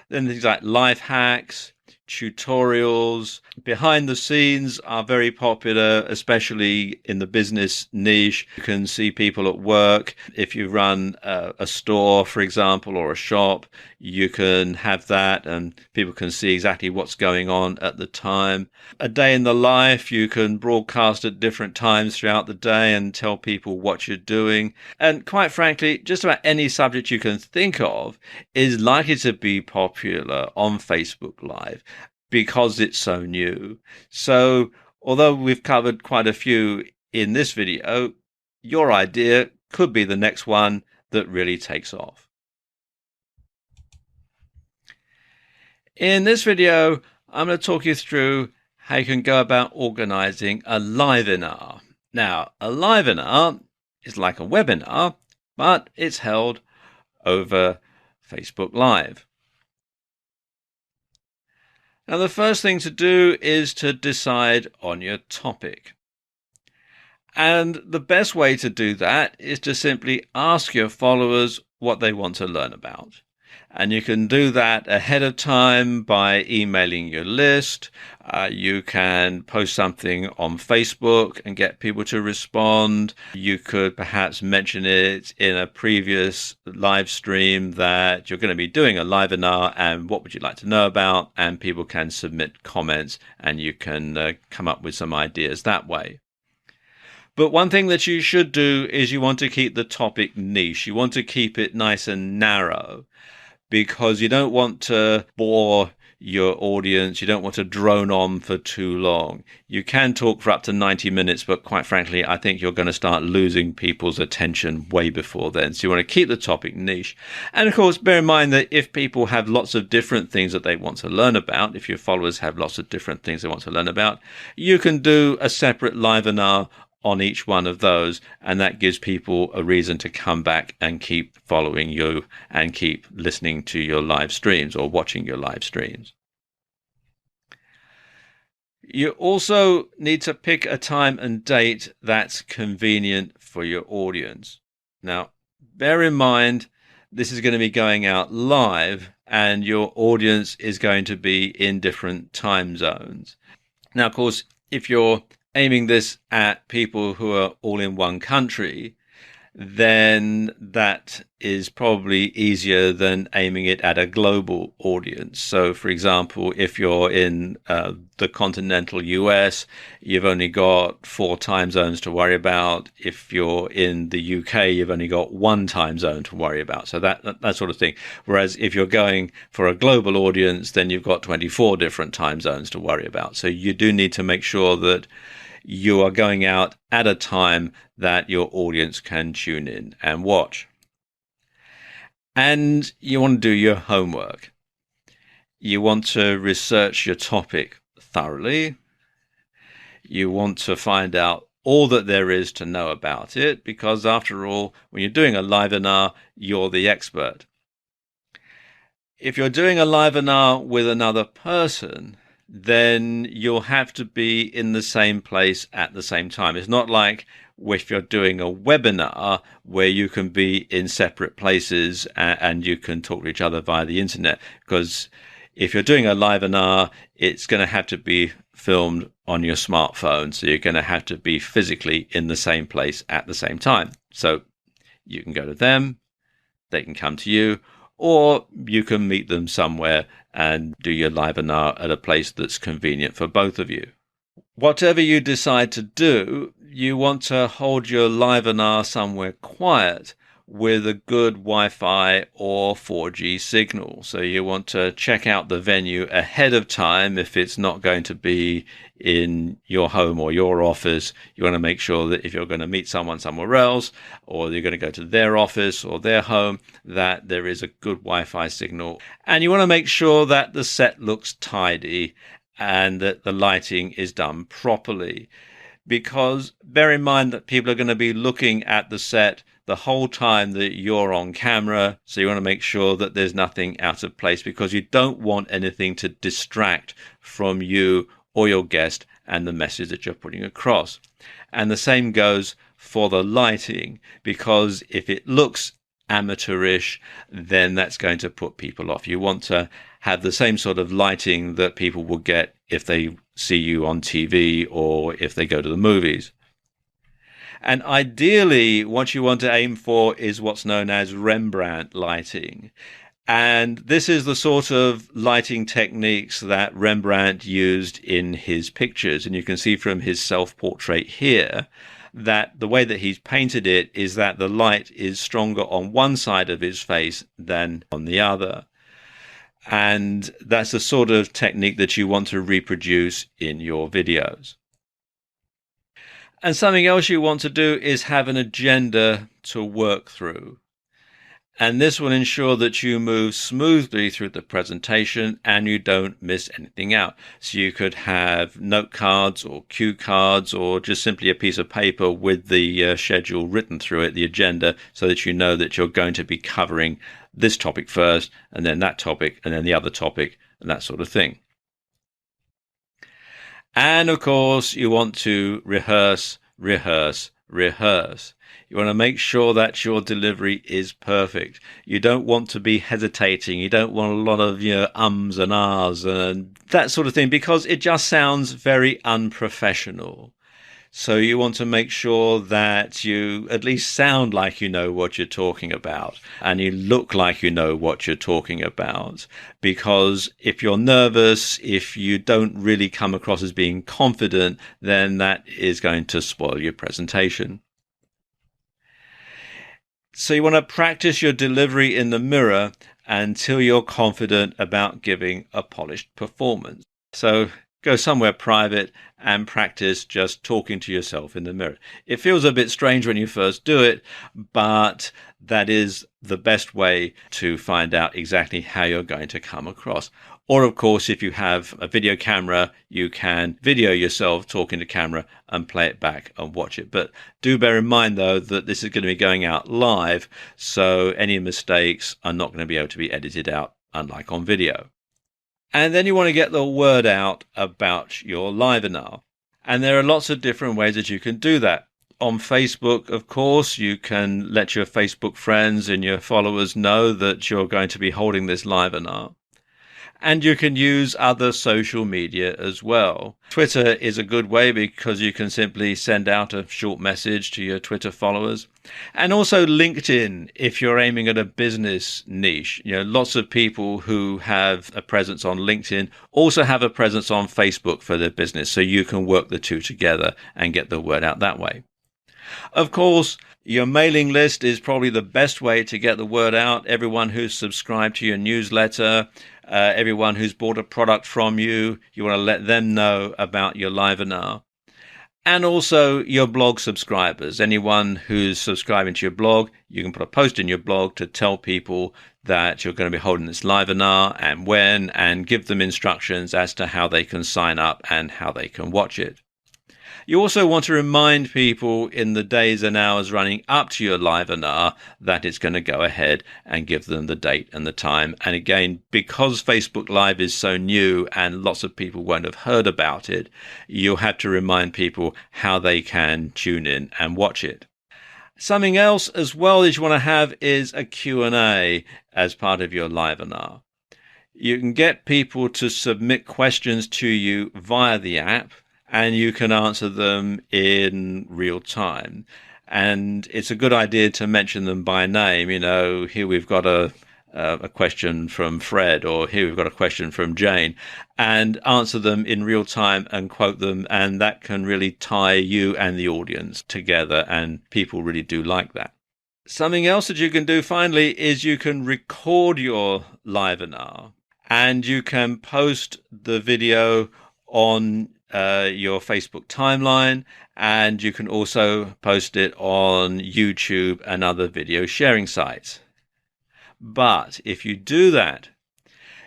Then things like life hacks. tutorials. Behind the scenes are very popular, especially in the business niche. You can see people at work. If you run a store, for example, or a shop, you can have that and people can see exactly what's going on at the time. A day in the life, you can broadcast at different times throughout the day and tell people what you're doing. And quite frankly, just about any subject you can think of is likely to be popular on Facebook Live because it's so new. So although we've covered quite a few in this video, your idea could be the next one that really takes off. In this video, I'm going to talk you through how you can go about organizing a livenar. Now, a livenar is like a webinar, but it's held over Facebook Live. Now, the first thing to do is to decide on your topic. And the best way to do that is to simply ask your followers what they want to learn about. And you can do that ahead of time by emailing your list. You can post something on Facebook and get people to respond. You could perhaps mention it in a previous live stream that you're going to be doing a livenar and what would you like to know about, and people can submit comments and you can come up with some ideas that way. But one thing that you should do is you want to keep the topic niche. You want to keep it nice and narrow, because you don't want to bore your audience. You don't want to drone on for too long. You can talk for up to 90 minutes, but quite frankly, I think you're going to start losing people's attention way before then. So you want to keep the topic niche. And of course, bear in mind that if people have lots of different things that they want to learn about, if your followers have lots of different things they want to learn about, you can do a separate livenar on each one of those, and that gives people a reason to come back and keep following you and keep listening to your live streams or watching your live streams. You also need to pick a time and date that's convenient for your audience. Now, bear in mind, this is going to be going out live and your audience is going to be in different time zones. Now, of course, if you're aiming this at people who are all in one country, then that is probably easier than aiming it at a global audience. So, for example, if you're in the continental US, you've only got 4 time zones to worry about. If you're in the UK, you've only got 1 time zone to worry about. So that sort of thing. Whereas if you're going for a global audience, then you've got 24 different time zones to worry about. So you do need to make sure that you are going out at a time that your audience can tune in and watch. And you want to do your homework. You want to research your topic thoroughly. You want to find out all that there is to know about it, because after all, when you're doing a livenar, you're the expert. If you're doing a livenar with another person, then you'll have to be in the same place at the same time. It's not like if you're doing a webinar where you can be in separate places and you can talk to each other via the internet, because if you're doing a livenar, it's going to have to be filmed on your smartphone. So you're going to have to be physically in the same place at the same time. So you can go to them, they can come to you, or you can meet them somewhere and do your livenar at a place that's convenient for both of you. Whatever you decide to do, you want to hold your livenar somewhere quiet with a good Wi-Fi or 4G signal. So you want to check out the venue ahead of time. If it's not going to be in your home or your office, you want to make sure that if you're going to meet someone somewhere else, or you're going to go to their office or their home, that there is a good Wi-Fi signal. And you want to make sure that the set looks tidy and that the lighting is done properly. Because bear in mind that people are going to be looking at the set the whole time that you're on camera. So you want to make sure that there's nothing out of place, because you don't want anything to distract from you or your guest and the message that you're putting across. And the same goes for the lighting, because if it looks amateurish, then that's going to put people off. You want to have the same sort of lighting that people will get if they see you on TV or if they go to the movies. And ideally, what you want to aim for is what's known as Rembrandt lighting. And this is the sort of lighting techniques that Rembrandt used in his pictures. And you can see from his self-portrait here that the way that he's painted it is that the light is stronger on one side of his face than on the other. And that's the sort of technique that you want to reproduce in your videos. And something else you want to do is have an agenda to work through. And this will ensure that you move smoothly through the presentation and you don't miss anything out. So you could have note cards or cue cards or just simply a piece of paper with the schedule written through it, the agenda, so that you know that you're going to be covering this topic first and then that topic and then the other topic and that sort of thing. And of course, you want to rehearse, rehearse, rehearse. You want to make sure that your delivery is perfect. You don't want to be hesitating. You don't want a lot of ums and ahs and that sort of thing, because it just sounds very unprofessional. So you want to make sure that you at least sound like you know what you're talking about and you look like you know what you're talking about. Because if you're nervous, if you don't really come across as being confident, then that is going to spoil your presentation. So you want to practice your delivery in the mirror until you're confident about giving a polished performance. So go somewhere private and practice just talking to yourself in the mirror. It feels a bit strange when you first do it, but that is the best way to find out exactly how you're going to come across. Or, of course, if you have a video camera, you can video yourself talking to camera and play it back and watch it. But do bear in mind, though, that this is going to be going out live, so any mistakes are not going to be able to be edited out, unlike on video. And then you want to get the word out about your livenar. And there are lots of different ways that you can do that. On Facebook, of course, you can let your Facebook friends and your followers know that you're going to be holding this livenar. And you can use other social media as well. Twitter is a good way because you can simply send out a short message to your Twitter followers. And also LinkedIn, if you're aiming at a business niche. Lots of people who have a presence on LinkedIn also have a presence on Facebook for their business. So you can work the two together and get the word out that way. Of course, your mailing list is probably the best way to get the word out. Everyone who's subscribed to your newsletter, everyone who's bought a product from you, you want to let them know about your livenar. And also your blog subscribers. Anyone who's subscribing to your blog, you can put a post in your blog to tell people that you're going to be holding this livenar and when, and give them instructions as to how they can sign up and how they can watch it. You also want to remind people in the days and hours running up to your livenar that it's going to go ahead and give them the date and the time. And again, because Facebook Live is so new and lots of people won't have heard about it, you'll have to remind people how they can tune in and watch it. Something else as well that you want to have is a Q&A as part of your livenar. You can get people to submit questions to you via the app, and you can answer them in real time. And it's a good idea to mention them by name. Here we've got a question from Fred, or here we've got a question from Jane, and answer them in real time and quote them. And that can really tie you and the audience together, and people really do like that. Something else that you can do finally is you can record your livenar, and you can post the video on your Facebook timeline, and you can also post it on YouTube and other video sharing sites. But if you do that,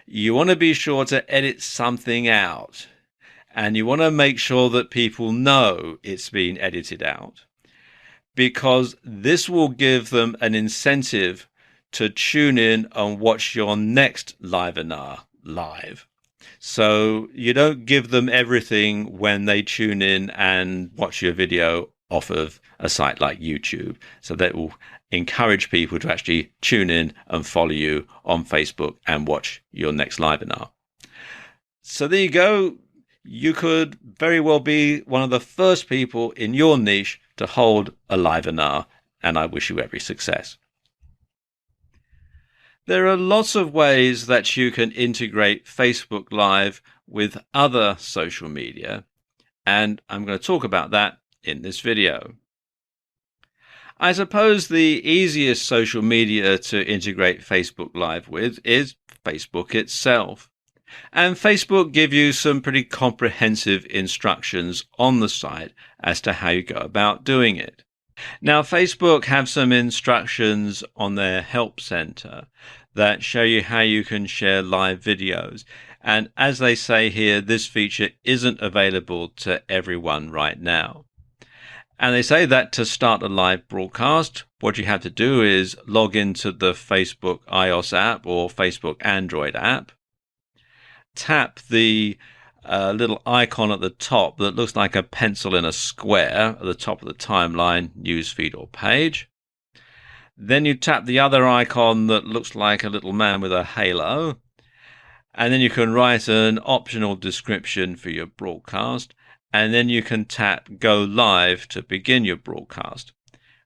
you want to be sure to edit something out, and you want to make sure that people know it's been edited out, because this will give them an incentive to tune in and watch your next livenar live. So you don't give them everything when they tune in and watch your video off of a site like YouTube. So that will encourage people to actually tune in and follow you on Facebook and watch your next livewebinar. So there you go. You could very well be one of the first people in your niche to hold a livewebinar, and I wish you every success. There are lots of ways that you can integrate Facebook Live with other social media, and I'm going to talk about that in this video. I suppose the easiest social media to integrate Facebook Live with is Facebook itself. And Facebook give you some pretty comprehensive instructions on the site as to how you go about doing it. Now, Facebook have some instructions on their help center that show you how you can share live videos. And as they say here, this feature isn't available to everyone right now. And they say that to start a live broadcast, what you have to do is log into the Facebook iOS app or Facebook Android app, tap the little icon at the top that looks like a pencil in a square at the top of the timeline, newsfeed or page. Then you tap the other icon that looks like a little man with a halo, and then you can write an optional description for your broadcast, and then you can tap Go Live to begin your broadcast.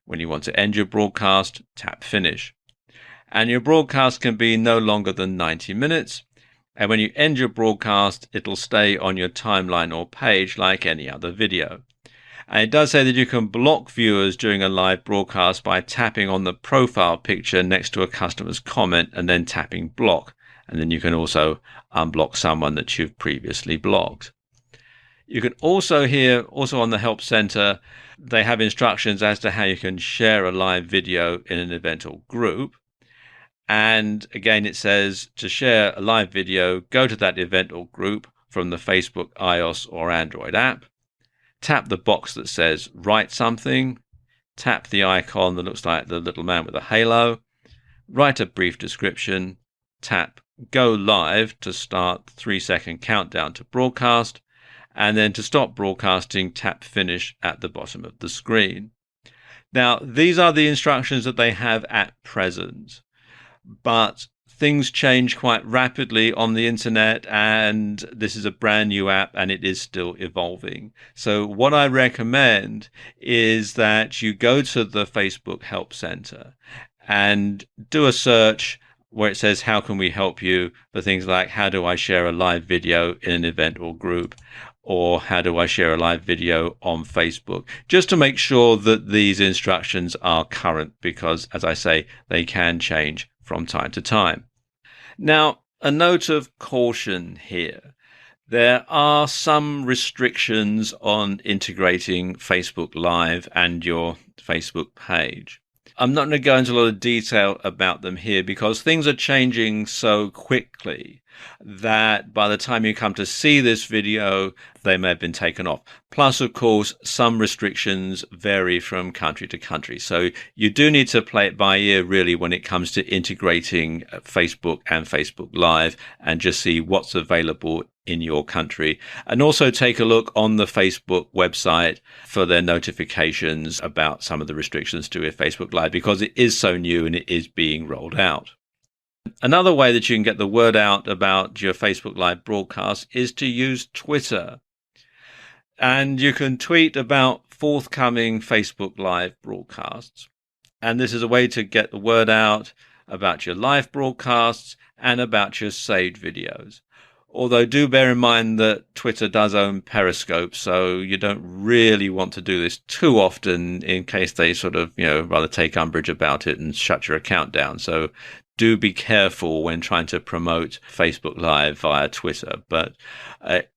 When you want to end your broadcast, tap Finish. And your broadcast can be no longer than 90 minutes. And when you end your broadcast, it'll stay on your timeline or page like any other video. And it does say that you can block viewers during a live broadcast by tapping on the profile picture next to a customer's comment and then tapping block. And then you can also unblock someone that you've previously blocked. You can also hear, also on the Help Center, they have instructions as to how you can share a live video in an event or group. And again, it says to share a live video, go to that event or group from the Facebook iOS or Android app, tap the box that says write something, tap the icon that looks like the little man with a halo, write a brief description, tap Go Live to start the 3-second countdown to broadcast, and then to stop broadcasting, tap Finish at the bottom of the screen. Now, these are the instructions that they have at present, but things change quite rapidly on the internet, and this is a brand new app and it is still evolving. So what I recommend is that you go to the Facebook Help Center and do a search where it says, how can we help you, for things like, how do I share a live video in an event or group? Or how do I share a live video on Facebook? Just to make sure that these instructions are current, because, as I say, they can change from time to time. Now, a note of caution here. There are some restrictions on integrating Facebook Live and your Facebook page. I'm not going to go into a lot of detail about them here because things are changing so quickly that by the time you come to see this video, they may have been taken off. Plus, of course, some restrictions vary from country to country. So you do need to play it by ear, really, when it comes to integrating Facebook and Facebook Live, and just see what's available in your country. And also take a look on the Facebook website for their notifications about some of the restrictions to Facebook Live, because it is so new and it is being rolled out. Another way that you can get the word out about your Facebook Live broadcast is to use Twitter. And you can tweet about forthcoming Facebook Live broadcasts. And this is a way to get the word out about your live broadcasts and about your saved videos. Although do bear in mind that Twitter does own Periscope, so you don't really want to do this too often in case they sort of, rather take umbrage about it and shut your account down. So do be careful when trying to promote Facebook Live via Twitter, but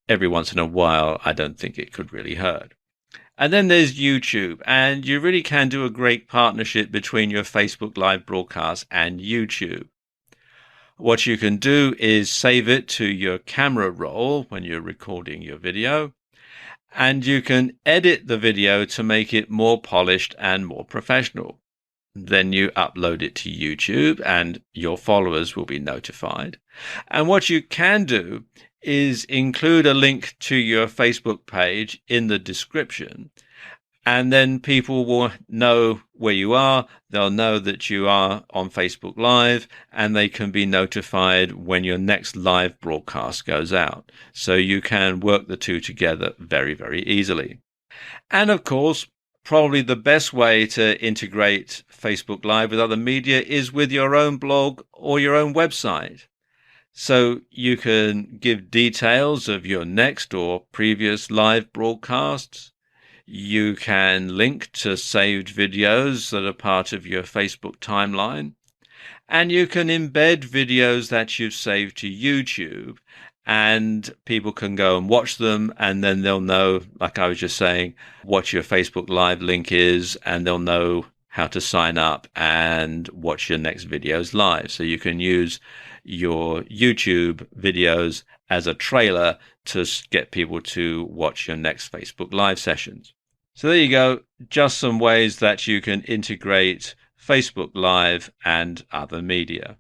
every once in a while, I don't think it could really hurt. And then there's YouTube, and you really can do a great partnership between your Facebook Live broadcast and YouTube. What you can do is save it to your camera roll when you're recording your video, and you can edit the video to make it more polished and more professional. Then you upload it to YouTube and your followers will be notified. And what you can do is include a link to your Facebook page in the description. And then people will know where you are. They'll know that you are on Facebook Live, and they can be notified when your next live broadcast goes out. So you can work the two together very, very easily. And of course, probably the best way to integrate Facebook Live with other media is with your own blog or your own website. So you can give details of your next or previous live broadcasts. You can link to saved videos that are part of your Facebook timeline. And you can embed videos that you've saved to YouTube, and people can go and watch them, and then they'll know, like I was just saying, what your Facebook Live link is, and they'll know how to sign up and watch your next videos live. So you can use your YouTube videos as a trailer to get people to watch your next Facebook Live sessions. So there you go, just some ways that you can integrate Facebook Live and other media.